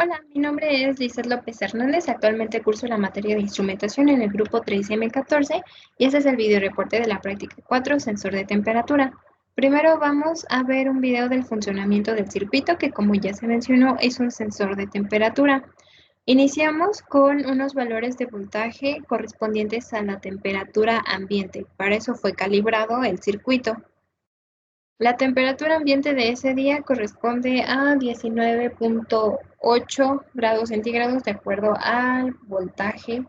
Hola, mi nombre es Lizeth López Hernández. Actualmente curso la materia de instrumentación en el grupo 3M14 y este es el video reporte de la práctica 4, sensor de temperatura. Primero vamos a ver un video del funcionamiento del circuito que, como ya se mencionó, es un sensor de temperatura. Iniciamos con unos valores de voltaje correspondientes a la temperatura ambiente. Para eso fue calibrado el circuito. La temperatura ambiente de ese día corresponde a 19.8 grados centígrados de acuerdo al voltaje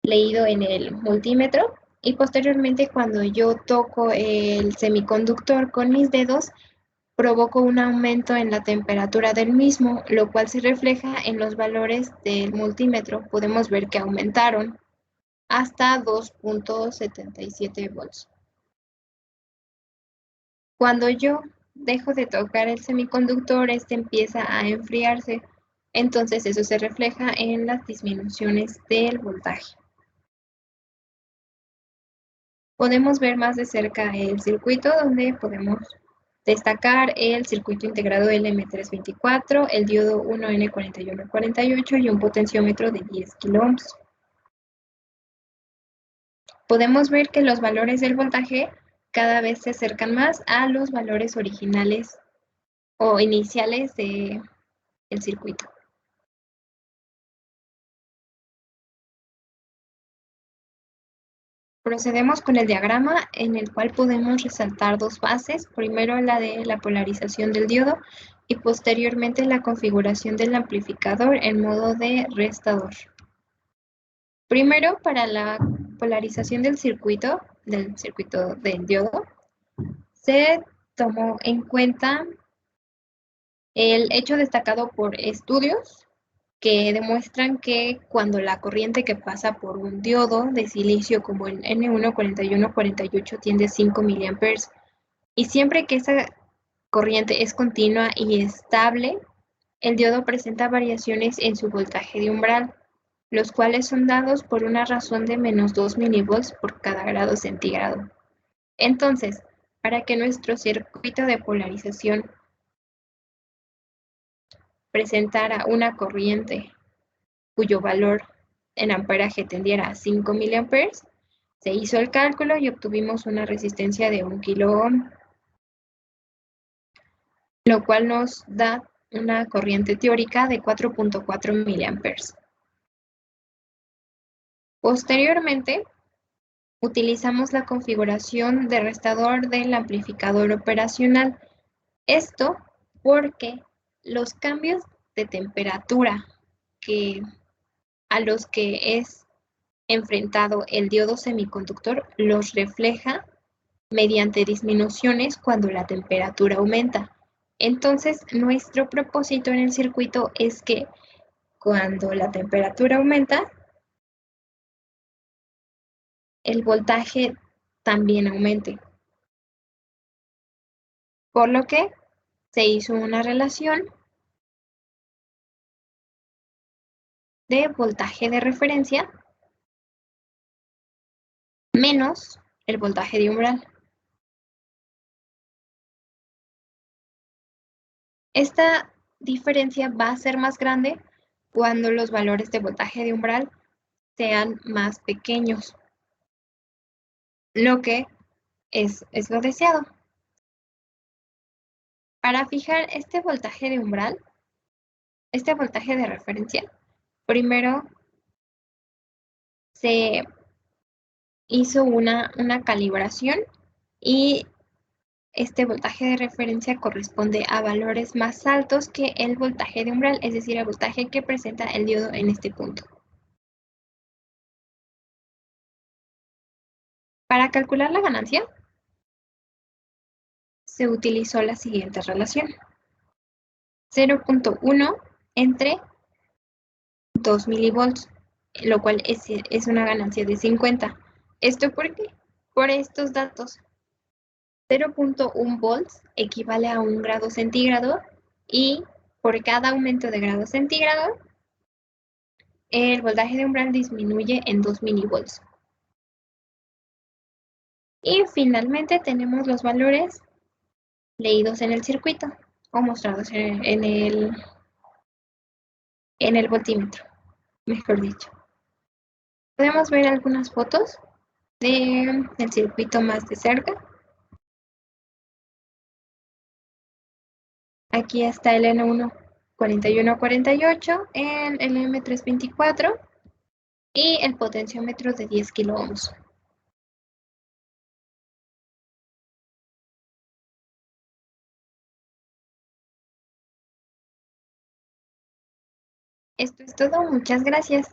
leído en el multímetro. Y posteriormente, cuando yo toco el semiconductor con mis dedos, provoco un aumento en la temperatura del mismo, lo cual se refleja en los valores del multímetro. Podemos ver que aumentaron hasta 2.77 volts. Cuando yo dejo de tocar el semiconductor, este empieza a enfriarse. Entonces eso se refleja en las disminuciones del voltaje. Podemos ver más de cerca el circuito, donde podemos destacar el circuito integrado LM324, el diodo 1N4148 y un potenciómetro de 10 kiloohms. Podemos ver que los valores del voltaje cada vez se acercan más a los valores originales o iniciales del circuito. Procedemos con el diagrama en el cual podemos resaltar dos fases, primero la de la polarización del diodo y posteriormente la configuración del amplificador en modo de restador. Primero, para la polarización del circuito del diodo, se tomó en cuenta el hecho destacado por estudios que demuestran que cuando la corriente que pasa por un diodo de silicio como el N14148 tiende a 5 mA y siempre que esa corriente es continua y estable, el diodo presenta variaciones en su voltaje de umbral, los cuales son dados por una razón de menos 2 milivolts por cada grado centígrado. Entonces, para que nuestro circuito de polarización presentara una corriente cuyo valor en amperaje tendiera a 5 mA, se hizo el cálculo y obtuvimos una resistencia de 1 kiloohm, lo cual nos da una corriente teórica de 4.4 mA. Posteriormente, utilizamos la configuración de restador del amplificador operacional. Esto porque los cambios de temperatura a los que es enfrentado el diodo semiconductor los refleja mediante disminuciones cuando la temperatura aumenta. Entonces, nuestro propósito en el circuito es que cuando la temperatura aumenta, el voltaje también aumente. Por lo que se hizo una relación de voltaje de referencia menos el voltaje de umbral. Esta diferencia va a ser más grande cuando los valores de voltaje de umbral sean más pequeños, lo que es lo deseado. Para fijar este voltaje de umbral, este voltaje de referencia, primero se hizo una calibración y este voltaje de referencia corresponde a valores más altos que el voltaje de umbral, es decir, el voltaje que presenta el diodo en este punto. Para calcular la ganancia, se utilizó la siguiente relación: 0.1 entre 2 milivolts, lo cual es una ganancia de 50. ¿Esto por qué? Por estos datos. 0.1 volts equivale a 1 grado centígrado y por cada aumento de grado centígrado, el voltaje de umbral disminuye en 2 milivolts. Y finalmente tenemos los valores leídos en el circuito o mostrados en el en el voltímetro, mejor dicho. Podemos ver algunas fotos del circuito más de cerca. Aquí está el N1 4148, el LM324 y el potenciómetro de 10 kiloohms. Esto es todo, muchas gracias.